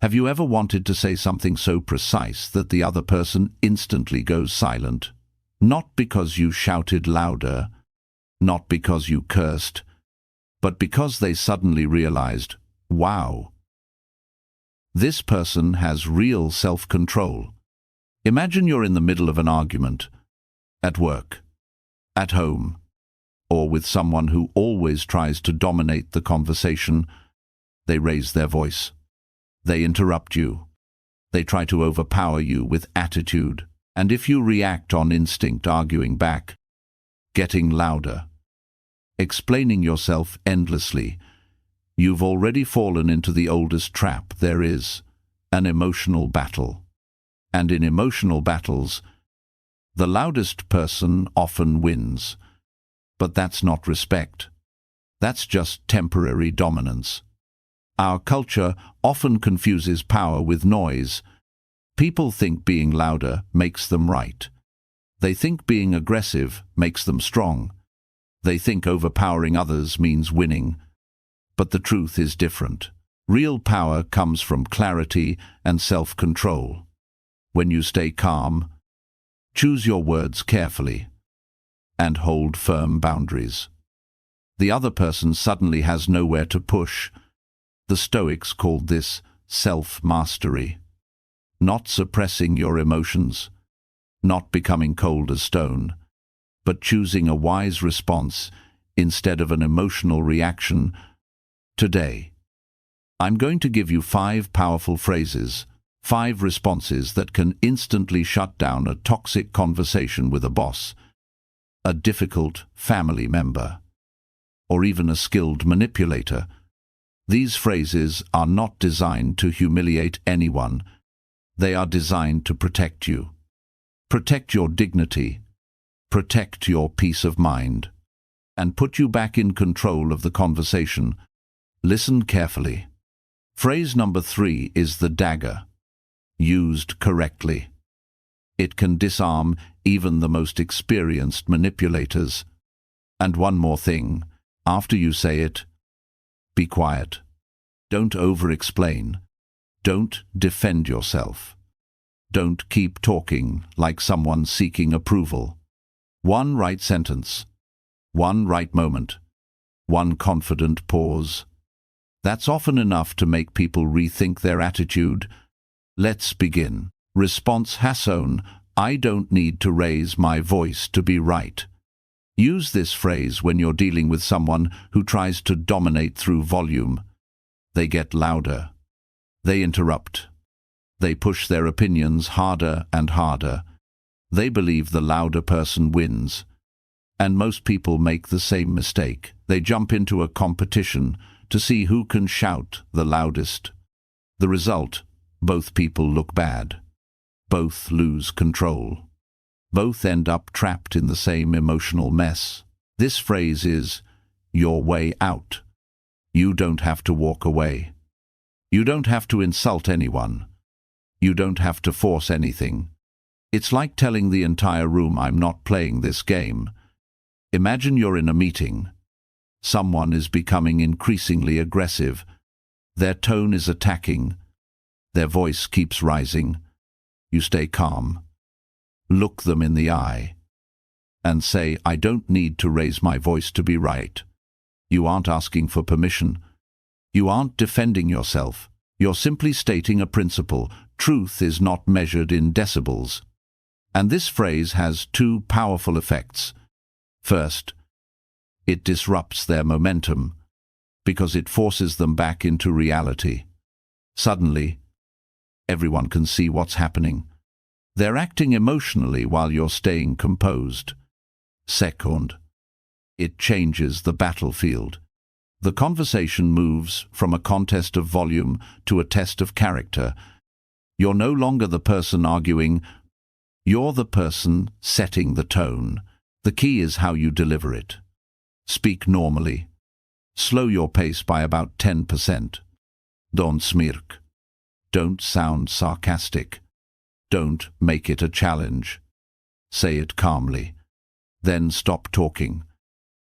Have you ever wanted to say something so precise that the other person instantly goes silent? Not because you shouted louder, not because you cursed, but because they suddenly realized, wow, this person has real self-control. Imagine you're in the middle of an argument, at work, at home, or with someone who always tries to dominate the conversation. They raise their voice. They interrupt you. They try to overpower you with attitude. And if you react on instinct, arguing back, getting louder, explaining yourself endlessly, you've already fallen into the oldest trap there is, an emotional battle. And in emotional battles, the loudest person often wins. But that's not respect. That's just temporary dominance. Our culture often confuses power with noise. People think being louder makes them right. They think being aggressive makes them strong. They think overpowering others means winning. But the truth is different. Real power comes from clarity and self-control. When you stay calm, choose your words carefully, and hold firm boundaries, the other person suddenly has nowhere to push. The Stoics called this self-mastery. Not suppressing your emotions, not becoming cold as stone, but choosing a wise response instead of an emotional reaction. Today, I'm going to give you 5 powerful phrases, 5 responses that can instantly shut down a toxic conversation with a boss, a difficult family member, or even a skilled manipulator. These phrases are not designed to humiliate anyone. They are designed to protect you. Protect your dignity, protect your peace of mind, and put you back in control of the conversation. Listen carefully. Phrase number 3 is the dagger. Used correctly, it can disarm even the most experienced manipulators. And one more thing, after you say it, be quiet. Don't over-explain. Don't defend yourself. Don't keep talking like someone seeking approval. One right sentence, one right moment, one confident pause. That's often enough to make people rethink their attitude. Let's begin. Response Hasson, I don't need to raise my voice to be right. Use this phrase when you're dealing with someone who tries to dominate through volume. They get louder. They interrupt. They push their opinions harder and harder. They believe the louder person wins. And most people make the same mistake. They jump into a competition to see who can shout the loudest. The result, both people look bad. Both lose control. Both end up trapped in the same emotional mess. This phrase is your way out. You don't have to walk away. You don't have to insult anyone. You don't have to force anything. It's like telling the entire room, I'm not playing this game. Imagine you're in a meeting. Someone is becoming increasingly aggressive. Their tone is attacking. Their voice keeps rising. You stay calm. Look them in the eye and say, I don't need to raise my voice to be right. You aren't asking for permission. You aren't defending yourself. You're simply stating a principle. Truth is not measured in decibels. And this phrase has 2 powerful effects. First, it disrupts their momentum because it forces them back into reality. Suddenly, everyone can see what's happening. They're acting emotionally while you're staying composed. Second, it changes the battlefield. The conversation moves from a contest of volume to a test of character. You're no longer the person arguing. You're the person setting the tone. The key is how you deliver it. Speak normally. Slow your pace by about 10%. Don't smirk. Don't sound sarcastic. Don't make it a challenge. Say it calmly. Then stop talking.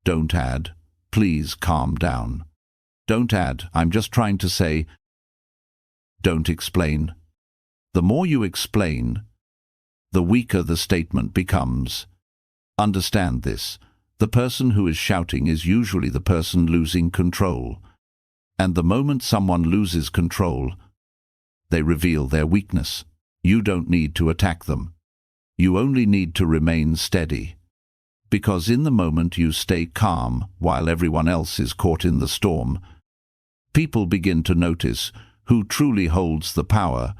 Don't add, please calm down. Don't add, I'm just trying to say. Don't explain. The more you explain, the weaker the statement becomes. Understand this. The person who is shouting is usually the person losing control. And the moment someone loses control, they reveal their weakness. You don't need to attack them. You only need to remain steady. Because in the moment you stay calm while everyone else is caught in the storm, people begin to notice who truly holds the power.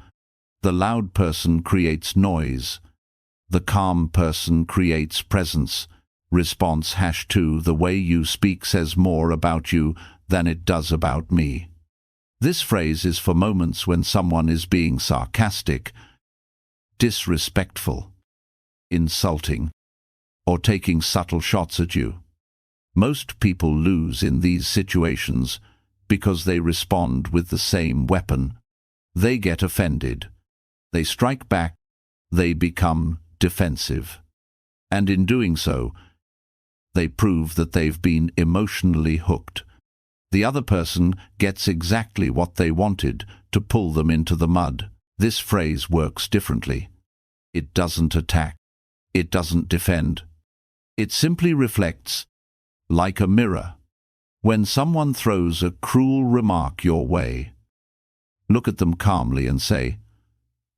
The loud person creates noise. The calm person creates presence. Response #2. The way you speak says more about you than it does about me. This phrase is for moments when someone is being sarcastic, disrespectful, insulting, or taking subtle shots at you. Most people lose in these situations because they respond with the same weapon. They get offended. They strike back. They become defensive. And in doing so, they prove that they've been emotionally hooked. The other person gets exactly what they wanted to pull them into the mud. This phrase works differently. It doesn't attack. It doesn't defend. It simply reflects, like a mirror. When someone throws a cruel remark your way, look at them calmly and say,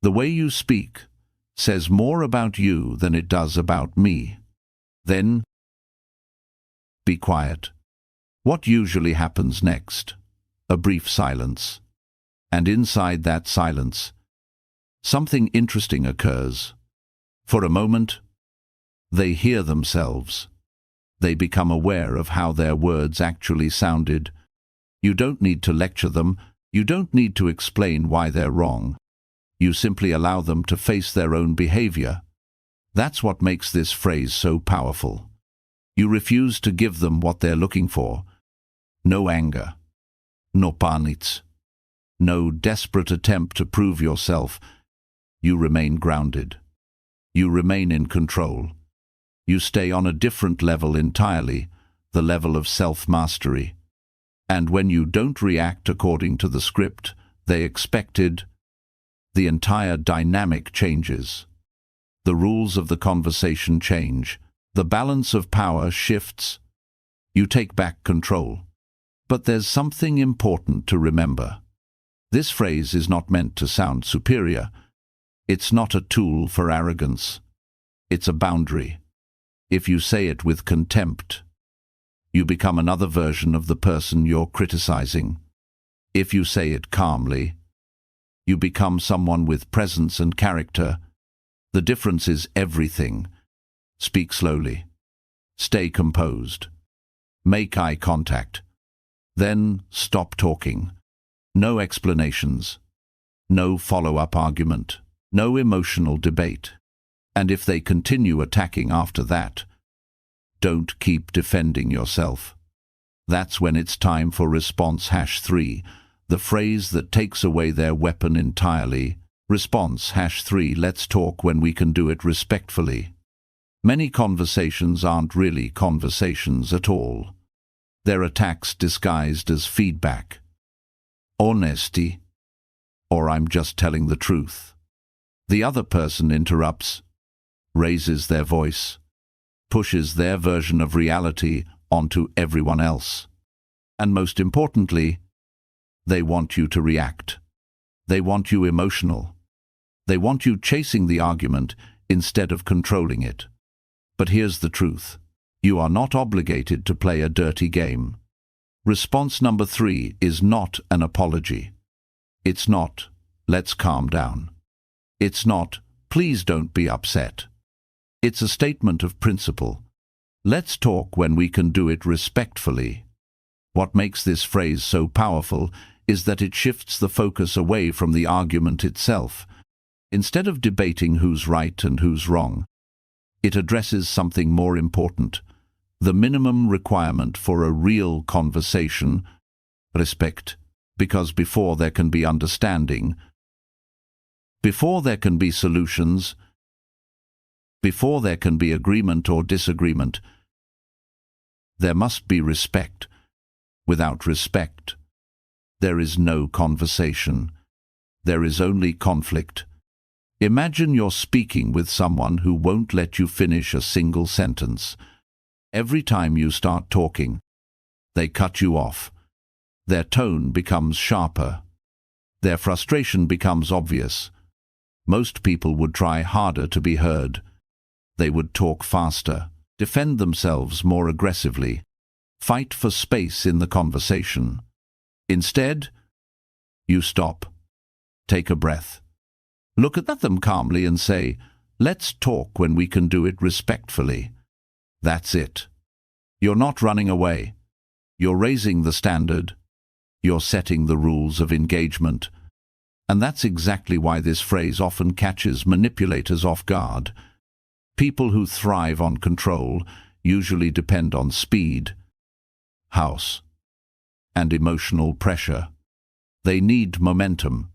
"The way you speak says more about you than it does about me." Then, be quiet. What usually happens next? A brief silence. And inside that silence, something interesting occurs. For a moment, they hear themselves. They become aware of how their words actually sounded. You don't need to lecture them. You don't need to explain why they're wrong. You simply allow them to face their own behavior. That's what makes this phrase so powerful. You refuse to give them what they're looking for. No anger. No panic. No desperate attempt to prove yourself. You remain grounded. You remain in control. You stay on a different level entirely, the level of self-mastery. And when you don't react according to the script they expected, the entire dynamic changes. The rules of the conversation change. The balance of power shifts. You take back control. But there's something important to remember. This phrase is not meant to sound superior. It's not a tool for arrogance. It's a boundary. If you say it with contempt, you become another version of the person you're criticizing. If you say it calmly, you become someone with presence and character. The difference is everything. Speak slowly. Stay composed. Make eye contact. Then stop talking. No explanations. No follow-up argument. No emotional debate. And if they continue attacking after that, don't keep defending yourself. That's when it's time for response #3, the phrase that takes away their weapon entirely. Response #3, let's talk when we can do it respectfully. Many conversations aren't really conversations at all. They're attacks disguised as feedback, honesty, or I'm just telling the truth. The other person interrupts, raises their voice, pushes their version of reality onto everyone else. And most importantly, they want you to react. They want you emotional. They want you chasing the argument instead of controlling it. But here's the truth. You are not obligated to play a dirty game. Response number 3 is not an apology. It's not, let's calm down. It's not, please don't be upset. It's a statement of principle. Let's talk when we can do it respectfully. What makes this phrase so powerful is that it shifts the focus away from the argument itself. Instead of debating who's right and who's wrong, it addresses something more important, the minimum requirement for a real conversation, respect, because before there can be understanding, before there can be solutions, before there can be agreement or disagreement, there must be respect. Without respect, there is no conversation. there is only conflict. Imagine you're speaking with someone who won't let you finish a single sentence. Every time you start talking, they cut you off. Their tone becomes sharper. Their frustration becomes obvious. Most people would try harder to be heard. They would talk faster, defend themselves more aggressively, fight for space in the conversation. Instead, you stop, take a breath, look at them calmly and say, "Let's talk when we can do it respectfully." That's it. You're not running away. You're raising the standard. You're setting the rules of engagement. And that's exactly why this phrase often catches manipulators off guard. People who thrive on control usually depend on speed, house, and emotional pressure. They need momentum.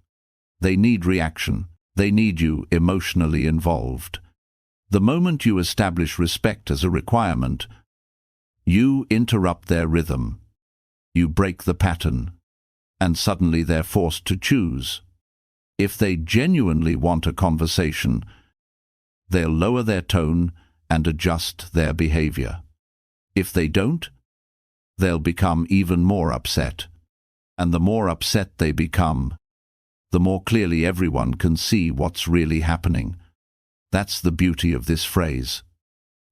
They need reaction. They need you emotionally involved. The moment you establish respect as a requirement, you interrupt their rhythm. You break the pattern, and suddenly they're forced to choose. If they genuinely want a conversation, they'll lower their tone and adjust their behavior. If they don't, they'll become even more upset. And the more upset they become, the more clearly everyone can see what's really happening. That's the beauty of this phrase.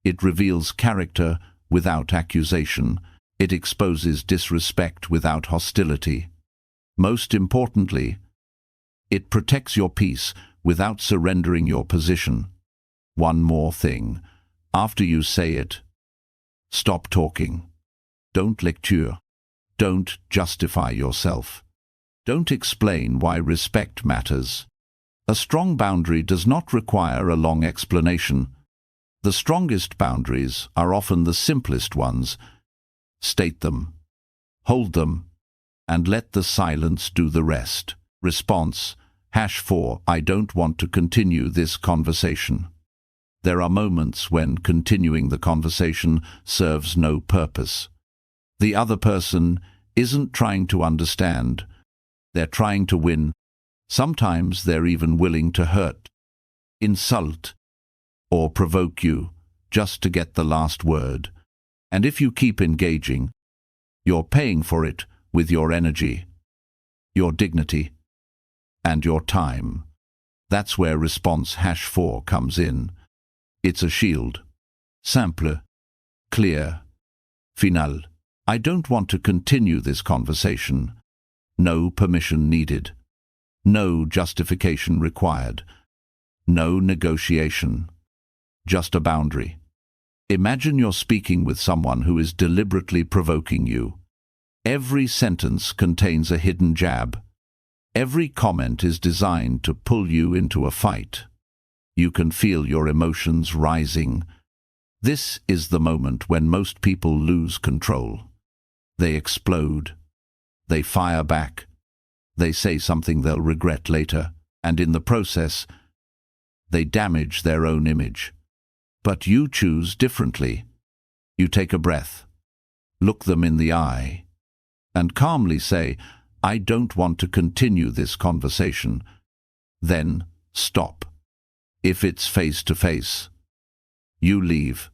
It reveals character without accusation. It exposes disrespect without hostility. Most importantly, it protects your peace without surrendering your position. One more thing. After you say it, stop talking. Don't lecture. Don't justify yourself. Don't explain why respect matters. A strong boundary does not require a long explanation. The strongest boundaries are often the simplest ones. State them, hold them, and let the silence do the rest. Response, #4, I don't want to continue this conversation. There are moments when continuing the conversation serves no purpose. The other person isn't trying to understand. They're trying to win. Sometimes they're even willing to hurt, insult, or provoke you just to get the last word. And if you keep engaging, you're paying for it with your energy, your dignity, and your time. That's where response #4 comes in. It's a shield. Simple, clear, final. I don't want to continue this conversation. No permission needed. No justification required. No negotiation. Just a boundary. Imagine you're speaking with someone who is deliberately provoking you. Every sentence contains a hidden jab. Every comment is designed to pull you into a fight. You can feel your emotions rising. This is the moment when most people lose control. They explode. They fire back. They say something they'll regret later, and in the process, they damage their own image. But you choose differently. You take a breath, look them in the eye, and calmly say, "I don't want to continue this conversation." Then stop. If it's face-to-face, you leave.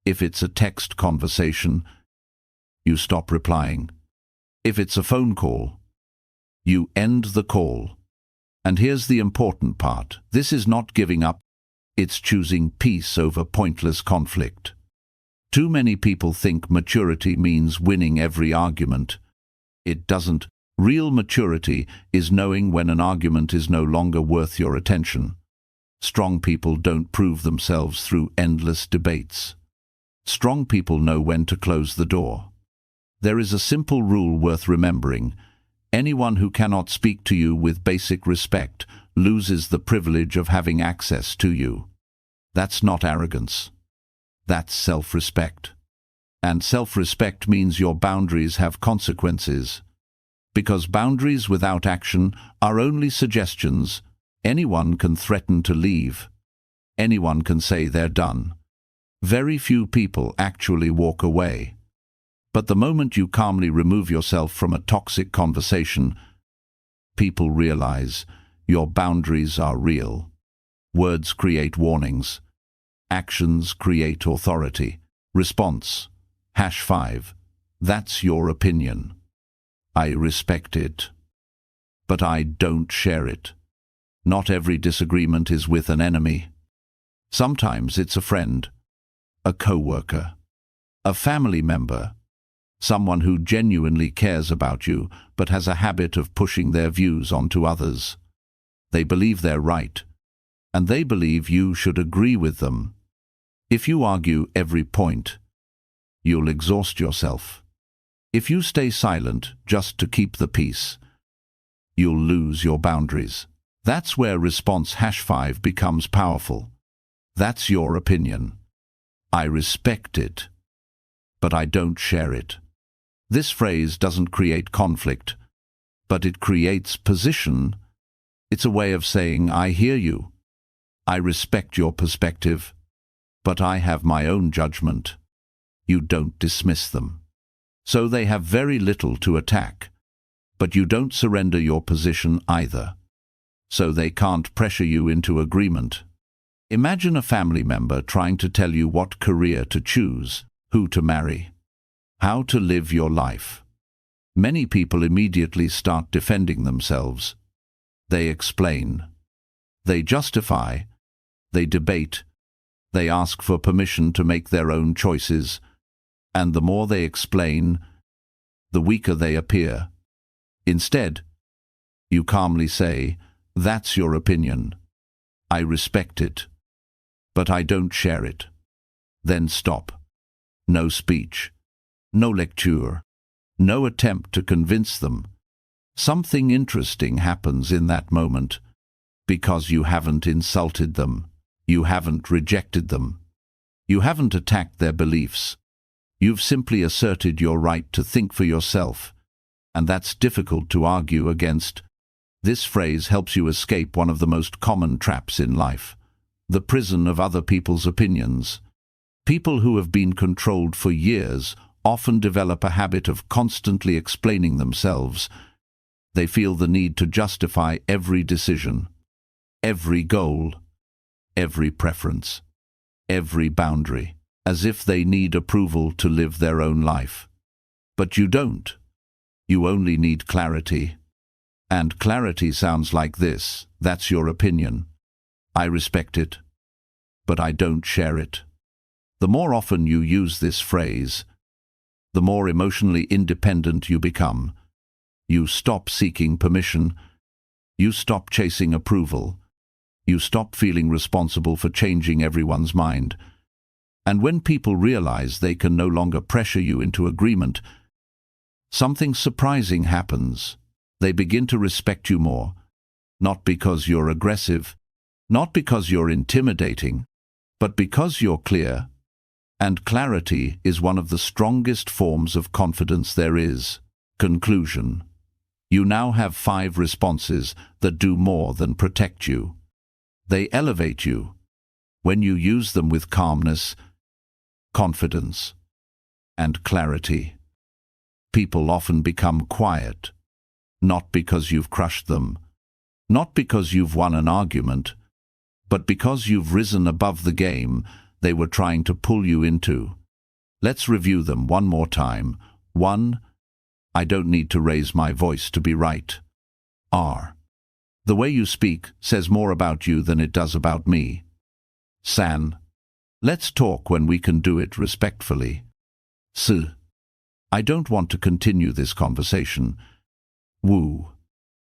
If it's a text conversation, you stop replying. If it's a phone call, you end the call. And here's the important part. This is not giving up. It's choosing peace over pointless conflict. Too many people think maturity means winning every argument. It doesn't. Real maturity is knowing when an argument is no longer worth your attention. Strong people don't prove themselves through endless debates. Strong people know when to close the door. There is a simple rule worth remembering. Anyone who cannot speak to you with basic respect loses the privilege of having access to you. That's not arrogance. That's self-respect. And self-respect means your boundaries have consequences. Because boundaries without action are only suggestions. Anyone can threaten to leave. Anyone can say they're done. Very few people actually walk away. But the moment you calmly remove yourself from a toxic conversation, people realize Your boundaries are real. Words create warnings. Actions create authority. Response. #5. That's your opinion. I respect it. But I don't share it. Not every disagreement is with an enemy. Sometimes it's a friend, a co-worker, a family member, someone who genuinely cares about you but has a habit of pushing their views onto others. They believe they're right, and they believe you should agree with them. If you argue every point, you'll exhaust yourself. If you stay silent just to keep the peace, you'll lose your boundaries. That's where response #5 becomes powerful. That's your opinion. I respect it, but I don't share it. This phrase doesn't create conflict, but it creates position. It's a way of saying, I hear you. I respect your perspective, but I have my own judgment. You don't dismiss them. So they have very little to attack, but you don't surrender your position either. So they can't pressure you into agreement. Imagine a family member trying to tell you what career to choose, who to marry, how to live your life. Many people immediately start defending themselves. They explain. They justify. They debate. They ask for permission to make their own choices. And the more they explain, the weaker they appear. Instead, you calmly say, that's your opinion. I respect it, but I don't share it. Then stop. No speech. No lecture. No attempt to convince them. Something interesting happens in that moment, because you haven't insulted them. You haven't rejected them. You haven't attacked their beliefs. You've simply asserted your right to think for yourself, and that's difficult to argue against. This phrase helps you escape one of the most common traps in life, the prison of other people's opinions. People who have been controlled for years often develop a habit of constantly explaining themselves. They feel the need to justify every decision, every goal, every preference, every boundary, as if they need approval to live their own life. But you don't. You only need clarity. And clarity sounds like this. That's your opinion. I respect it, but I don't share it. The more often you use this phrase, the more emotionally independent you become. You stop seeking permission. You stop chasing approval. You stop feeling responsible for changing everyone's mind. And when people realize they can no longer pressure you into agreement, something surprising happens. They begin to respect you more, not because you're aggressive, not because you're intimidating, but because you're clear. And clarity is one of the strongest forms of confidence there is. Conclusion. You now have 5 responses that do more than protect you. They elevate you when you use them with calmness, confidence, and clarity. People often become quiet, not because you've crushed them, not because you've won an argument, but because you've risen above the game they were trying to pull you into. Let's review them one more time. 1. I don't need to raise my voice to be right. R. The way you speak says more about you than it does about me. San. Let's talk when we can do it respectfully. S. I don't want to continue this conversation. Wu.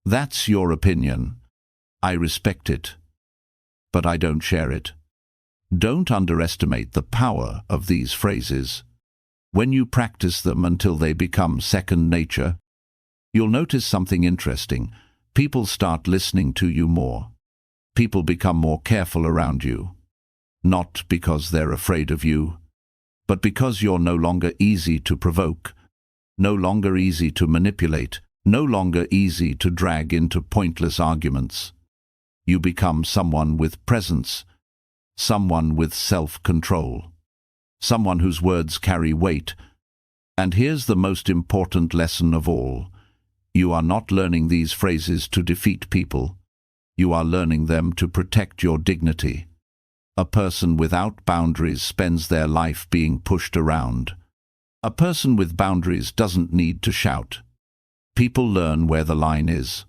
That's your opinion. I respect it, but I don't share it. Don't underestimate the power of these phrases. When you practice them until they become second nature, you'll notice something interesting. People start listening to you more. People become more careful around you. Not because they're afraid of you, but because you're no longer easy to provoke, no longer easy to manipulate, no longer easy to drag into pointless arguments. You become someone with presence, someone with self-control, someone whose words carry weight. And here's the most important lesson of all. You are not learning these phrases to defeat people. You are learning them to protect your dignity. A person without boundaries spends their life being pushed around. A person with boundaries doesn't need to shout. People learn where the line is.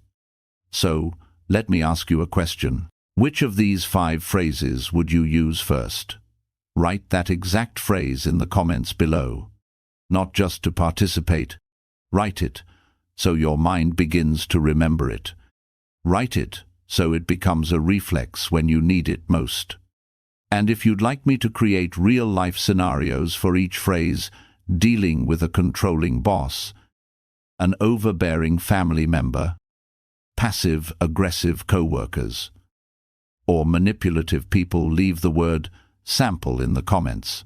So, let me ask you a question. Which of these 5 phrases would you use first? Write that exact phrase in the comments below. Not just to participate. Write it, so your mind begins to remember it. Write it, so it becomes a reflex when you need it most. And if you'd like me to create real-life scenarios for each phrase, dealing with a controlling boss, an overbearing family member, passive-aggressive co-workers, or manipulative people, leave the word sample in the comments.